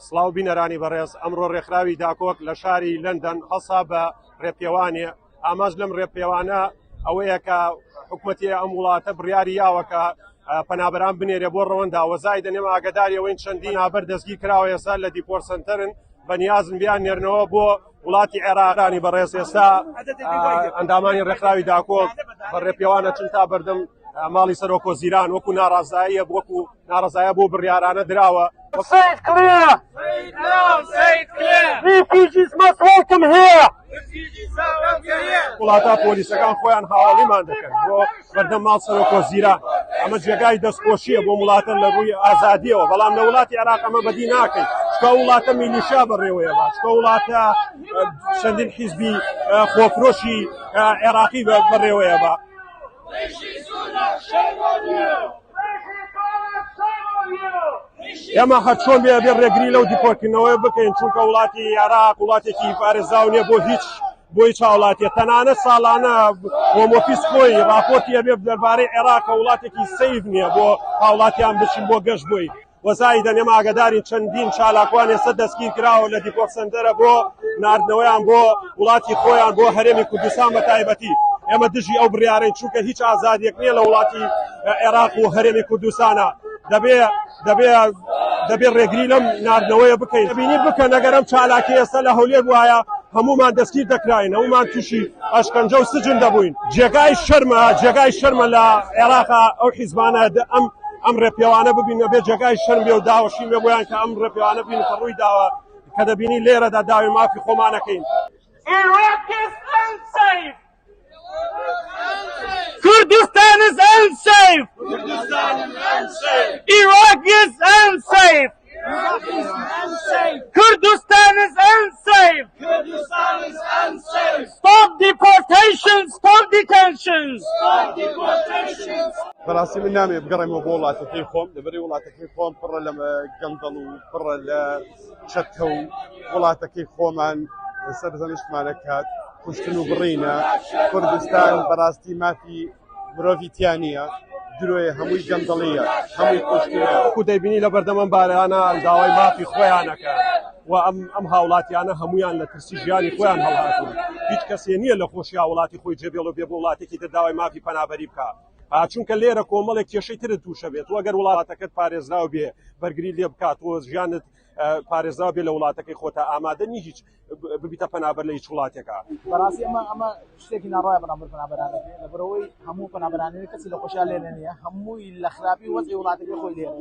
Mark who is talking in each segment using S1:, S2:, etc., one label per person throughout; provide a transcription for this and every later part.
S1: سڵاو بینەرانی بەڕێز ئەمڕۆ ڕێکخراوی داکۆک لە شاری لەندەن هەڵسا بە ڕێپێوانێ ئاماژ لەم ڕێپێوانە ئەوەیە کە حکوومەتی ئەم وڵاتە بڕیاری یاوەکە پەنابەران بنێرێ بۆ ڕەوەندا وەزای دەنێم ئاگداریەوەین چەندین نابەر دەستگی کراوە ئێستا لە دیپۆر سنتەرن بەنیازم بیان نێرنەوە بۆ وڵاتی عێراقانی بەڕێز ئێستا ئەندامانی ڕێکخراوی داکۆک بە ڕێپێوانە چن تا بەردەم ماڵی سەرۆک وەزیران وەکو ناڕازاییە وەکو ناڕزایە بۆ بڕیارانە دراوە. وڵاتە پۆلیسەکان خۆیان هاوڵیمان دەکەن بۆ بەردەم ماڵ سەرۆک وەزیران. ئەمە جێگای دەستپۆشیە بۆ وڵاتە لە ڕووی ئازادیەوە، بەڵام لە وڵاتی عێراق ئەمە بەدی ناکەین. چکە وڵاتە میلیشیا بەڕێوەیە باش، چکە وڵاتە چەندین حیزبی خۆفرۆشی عێراقی بەڕێوەیە با. ئێمە هەرچۆن بێ ڕێگری لەو دیپۆرکردنەوەی بکەین، چونکە وڵاتی عێراق وڵاتێکی پارێزراو نییە بۆ هیچ چاوڵاتیە. تەنانەت ساڵانە هۆمۆفیس خۆی راپۆرتی ئەبێ دەربارەی عێراقە وڵاتێکی سەیف نییە بۆ هاوڵاتیان بچین بۆ گەشت بووی. وەزای دەنێم ئاگداری چەندین چالاکوان ئێستا دەستگیر کراوە لە دیپۆر سنتەرە بۆ ناردنەوەیان بۆ وڵاتی خۆیان بۆ هەرێمی کوردستان بە تایبەتی. ئێمە دژی ئەو بڕیارەین، چونکە هیچ ئازادیەک نییە لە وڵاتی عێراق و هەرێمی کوردستانە. دەبێ ڕێگری لەم ناردنەوەیە بکەین. بینی بکە نەگەرم چالاکی ئێستا لە هەولێر وایە هەمومان دەستگیر دەکراین، هەمومان تووشی ئەشکەنجە و سجن دەبووین. جێگای شەرمە لە عێراقا ئەو حیزبانە ئەم ڕێپێوانە ببینە بێ جێگای شەرم بێ و داوەشی مێ بۆیان کە ئەم ڕێپێوانە بین کە ڕووی داوە کە دەبینی لێرەدا داوی مافی خۆمانەکەین.
S2: Kurdistan is unsafe. Iraq is unsafe. Kurdistan is unsafe. Stop deportations. Stop detentions.
S1: بەڕاستی من نامێ بگەڕێمەوە بۆ وڵاتەکەی خۆم، لەبەری وڵاتەکەی خۆم پڕە لە گەندەڵ و پڕە لە چەتکە و وڵاتەکەی خۆمان سەرزەنشتمانە کات کوشتن و بڕینە. کوردستان بەڕاستی مافی مرۆڤیتیان نییە، درۆیە هەمووی گەندەڵیە، هەمووی کوشتنە. وەکو دەیبینی لە بەردەمەم بارانە داوای مافی خۆیانەکە و ئەم هاوڵاتیانە هەمویان لە ترسی ژیانی خۆیان هەڵهاتوون. هیچ کەسێ نییە لە خۆشییا وڵاتی خۆی جێبێڵ بێ بۆ وڵاتێکی تر داوای مافی پەنابەری بکات. چونکە لێرە کۆمەڵێک کێشەی ترت تووشە بێت. وەگەر وڵاتەکەت پارێزراو بێ بەرگری لێ بکات و ژیانت پارێزراو بێ لە وڵاتەکەی خۆتە ئامادە نی هیچ ببیتە پەنابەر لە هیچ وڵاتێکە.
S3: بەڕاستی ئەمە شتێکی ناڕایە بەرامبەر پەنابەرانەکە، لەبەرەوەی هەموو پەنابەرانەی کەسی لە خۆشیان لێرە نییە، هەمووی لە خراپی وەزعی وڵاتەکەی خۆی لێرە.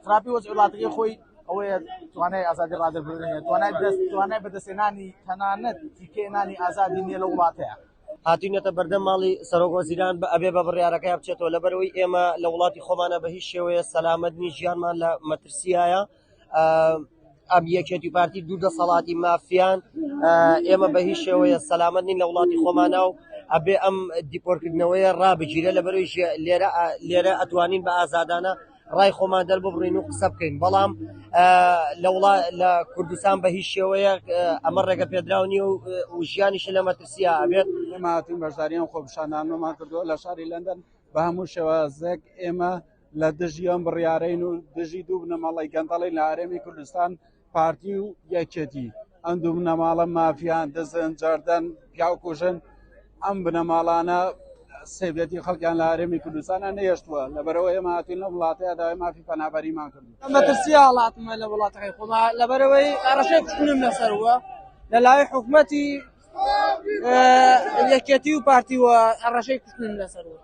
S3: خراپی وەزعی وڵاتەکەی خۆی ئەوەیە توانای ئازادی ڕادەبردنیە، توانای بەدەستێنانی تەنانەت تیکێنانی ئازادی نییە لە وڵاتەیە.
S4: هاتوینەتە بەردەم ماڵی سەرۆک وەزیران ئەبێ بە بڕیارەکەی بچێتەوە، لەبەرەوەی ئێمە لە وڵاتی خۆمانە بە هیچ شێوەیە سەلامەتنی ژیانمان لە مەترسیایە. ئەم یەکێتی پارتی دوو دەسەڵاتی مافیان ئێمە بە هیچ شێوەیە سەلامەت نین لە وڵاتی خۆمانە و ئەبێ ئەم دیپۆرکردنەوەیە ڕابگیرە، لەبەرەوەی لێرە ئەتوانین بە ئازادانە ڕای خۆمان دەرببڕین و قسە بکەین. بەڵام لە کوردستان بە هیچ شێوەیە ئەمە ڕێگە پێدراونی و ژیانیش لە مەترسیە ئەبێت.
S5: ئێمە هاتوین بەشداریان خۆپیشاندانمان کردووە لە شاری لەندەن بە هەموو شێوازێک. ئێمە لە دژی ئەم بڕیارەین و دژی دوو بنەماڵی گەندەڵی لە هەرێمی کوردستان پارتی و یەکێتی. ئەم دوو بنەماڵە مافیان دەزن جاردەن پیاوکوژن. ئەم بنەماڵانە سێبێتی خەڵکیان لە هەرێمی کوردستانە نەهێشتووە، لەبەرەوەی ئێمە هاتوین لە وڵاتەیە داوای مافی پەنابەریمان کردووە.
S3: مەترسیە وڵاتمە لە وڵاتەکەی خۆما، لەبەرەوەی ئارەشەی کوشتنم لەسەرەوە لەلای حکوومەتی یەکێتی و پارتیوە ئەڕەشەی کوشتنم لەسەرەوە.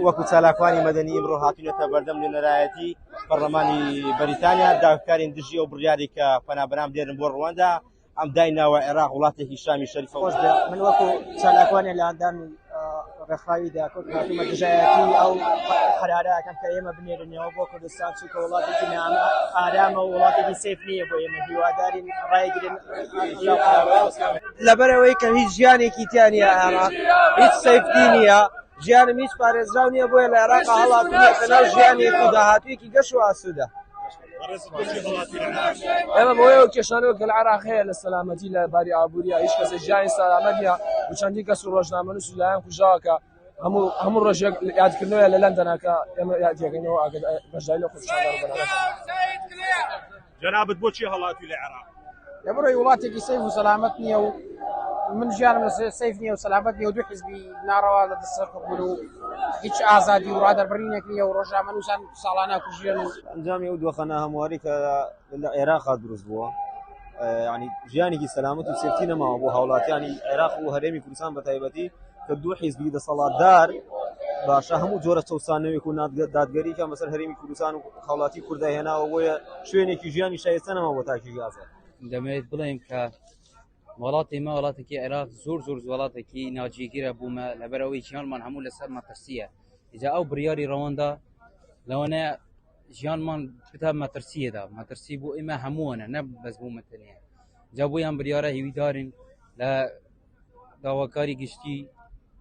S4: وەکو چالاکوانی مەدەنی ئیمڕۆ هاتوینەتە بەردەم نوێنەرایەتی پەرلەمانی بەریتانیا داواکارین دژی ئەو بڕیاری کە پەنابەران دێرن بۆ ڕواندا ئەم دایناوە عێراق وڵاتێکی شامی شەریفە.
S3: من وەکو چالاکوانی لە ئەندام ڕێکخراوی داکۆک هاتوومە دژایەتی ئەو قەرارەکەم کە ئێمە بنێرنەوە بۆ کوردستان، چونکە وڵاتێکی ئارامە و وڵاتێکی سێف نییە بۆ ئێمە هیوادارین ڕایگرن لەبەرەوەی کە هیچ ژیانێکی تیا نیە عێراق، هیچ سەیفتی نییە، ژیانم هیچ پارێزراو نییە بۆیە لە عێراق هەڵاتوونیەکە ناو ژیانێک و داهاتوویەکی گەش و ئاسوودە.
S6: ئێمە بۆیەوە کێشانەوە کە لە عێراق هەیە لە سەلامەتی لە باری ئابووریە، هیچ کەسێک ژیانی سەلامەت نییە و چەندی کەس و ڕۆژنامەنووس و لایەن کوژاوە کە هەموو ڕۆژێک یادکردنەوەیە لە لەندەنە کە ئێمە یادیەکەینەوە بەشداری لە خۆشحاڵی
S7: جنابت بۆچی هەڵاتی لە عێراق
S3: لەبەرەوەی وڵاتێکی سەیف و سەلامەت نییە و من ژیانم لە سەیف نییە و سەلامەت نییە و دوو حیزبی ناڕەوا لە دەستەر بوون و هیچ ئازادی و ڕادەربڕینێک نییە و ڕۆژنامە نووسان ساڵانە کوژێن و
S8: ئەنجامی ئەو دۆخەنە هەمواری کە لە عێراقا دروست بووە ینی ژیانێکی سەلامەت و سێفتی نەماوە بۆ هاوڵاتیانی عێراق و هەرێمی کوردستان بە تایبەتی کە دوو حیزبی دەسەڵاتدار باشە هەموو جۆرە چەسانەوێک و دادگەری کە مەسەر هەرێمی کوردستان و هاوڵاتی کوردای هێناوە بۆیە شوێنێکی ژیانی شایستە نەما بۆ تاکیی ئازاد
S9: دەمەوێت بڵێم کە وڵاتی ما وڵاتێکی عێراق زۆر وڵاتێکی ناجێگیرە بوومە لەبەرەوەی ژیانمان هەموو لەسەر مەترسیە ئیجا ئەو بڕیاری ڕەوەندا لەوانە ژیانمان بتا مەترسیەدا مەترسی بۆ ئێمە هەمووانە نە بەس بوو مەتەنەیە جا بۆیان بریارە هیویدارن لە داواکاری گشتی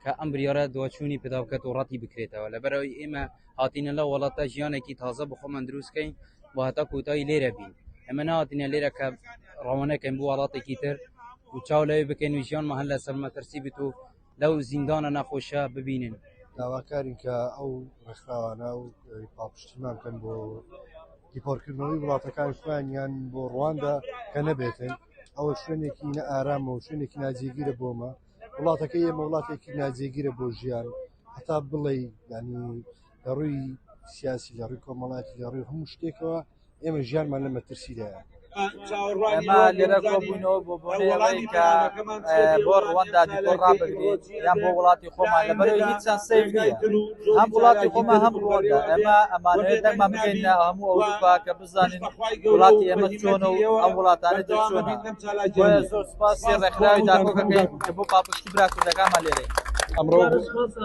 S9: کە ئەم بریارە دواچوونی پێداکەت و ڕەتی بکرێتەوە لەبەرەوەی ئێمە هاتینە لە وڵاتە ژیانێکی تازە بۆ خۆمان دروستکەین بۆ هەتا کۆتایی لێرە بین ئەمە نهاتینە لێرە کە ڕەوانەکەین بۆ وڵاتێکی تر و چاو لەوێ بکەین و ژیانمان هەر لەسەر مەترسی بێت و لەو زیندانە نەخۆشە ببینن
S10: داواکارین کە ئەو ڕێکخراوانە و پاڵپشتیمان بکەن بۆ دیپۆرکردنەوەی وڵاتەکانی خۆیان یان بۆ ڕواندا کە نەبێتن ئەوە شوێنێکی نە ئارامە و شوێنێکی ناجێگیرە بۆمە وڵاتەکە ئێمە وڵاتێکی ناجێگیرە بۆ ژیان هەتا بڵێ ینی لە ڕووی سیاسی لە ڕووی کۆمەڵاتی لە ڕووی هەموو شتێکەوە ئێمە ژیانمان لە مەترسیدایە
S3: ئەمە لێرە کۆبوونەوە بۆ بۆنەوەی کە بۆ ڕواندا دیپۆر ڕابگرێت یان بۆ وڵاتی خۆمان لەبەرەوەی هیچیان سەیف نییە هەم وڵاتی خۆمان هەم ڕواندا ئەمە ئەمانەوێت دەرمان بگەینە هەموو ئەوروپا کە بزانین وڵاتی ئێمە چۆنە و ئەم وڵاتانە چۆنە بۆیە زۆر سوپاسی ڕێکخراوی داکۆکەکەین کە بۆ پاڵپشتی برا کوردەکانمان لێرەین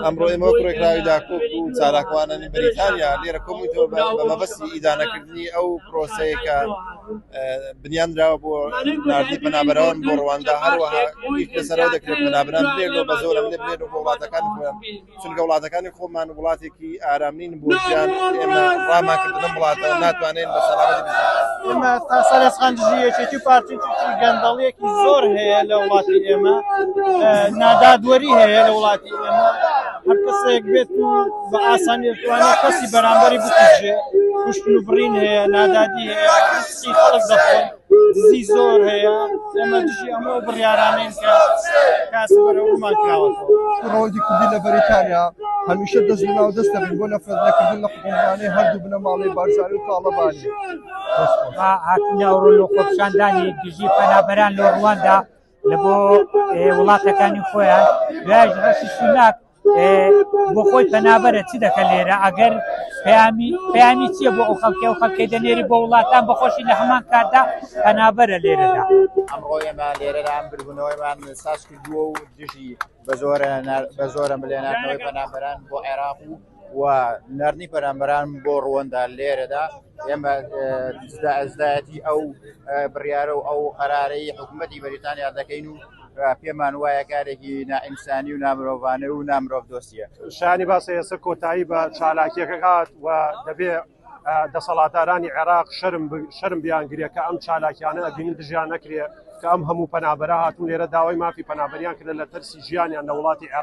S10: ئەمڕۆ ئێمە ڕێکخراوی داکۆک و چالاکوانانی بریتانیا لێرە کۆمیتەوە بە مەبەستی ئیدانەکردنی ئەو پرۆسەیە کە بنیانراوە بۆ ناردی پەنابەران بۆ ڕواندا هەروەها لەسەرەوە دەکرێت پەنابەران بێنەوە بە زۆرە منێ بێنەوە بۆ وڵاتەکانی خۆیان چونکە وڵاتەکانی خۆمان وڵاتێکی ئارامین بۆ ژیان ئێمە ڕاماکردن وڵاتەوە ناتوانین بە سەلامەتی بژین
S3: ئێمە تا سەرسخان دژیەکێکی پارتیی گەندەڵیەکی زۆر هەیە لە وڵاتی ئێمە نادادوەری هەیە لە وڵاتی ئێمە هەر کەسێک بێت و بە ئاسانی دەتوانێت کەسی بەرامبەری بکوژێ کوشتن و بڕین هەیە نادادی هەیە سی خەڵک دەخۆن دزی زۆر هەیە ئێمە دژی ئەمە بڕیارانەین کە کاسە بەرەوەمان کراوەتەوە
S10: ڕۆڵی کوردی لە بەریتانیا هەمیشە دەست بناو دەست دەبین بۆ نەفرەتنەکردن لە حکومڕانەی هەردوو بنە ماڵی بارزانانی و تاڵەبانی
S2: هاتنە ئەوڕۆ لە خۆپیشاندانی دژی پەنابەران لە ڕواندا لە بۆ وڵاتەکانی خۆیان دوایش ڕەشی سوناک بۆ خۆی پەنابەرە چی دەکە لێرە ئەگەر پەیامی چییە بۆ ئەو خەڵکی ئەو خەڵکەی دەنێری بۆ وڵاتان بەخۆشی لە هەمان کاردا پەنابەرە لێرەدا
S11: ئەمڕۆ ئێمە لێرەدا ئەم بربوونەوەیمان ساز کردووە و دژی بە زۆرە ملێناردنەوەی پەنابەران بۆ عێراق و ناردنی پەنابەران بۆ ڕواندا لێرەدا ئێمە ئەزدایەتی ئەو بڕیارە و ئەو قەرارەی حکوومەتی بەریتانیا دەکەین و پێمان وایە کارێکی نائینسانی و نامرۆڤانە و نامرۆڤ دۆستیە
S7: شانی باسە ئێستا کۆتایی بە چالاکیەکە هات و دەبێ دەسەڵاتدارانی عێراق شەرم بیانگرێت کە ئەم چالاکیانە ئەبینین دژیان نەکرێت کە ئەم هەموو پەنابەرە هاتون لێرە داوای مافی پەنابەریان کردن لە تەرسی ژیانیان لە وڵاتی عێراق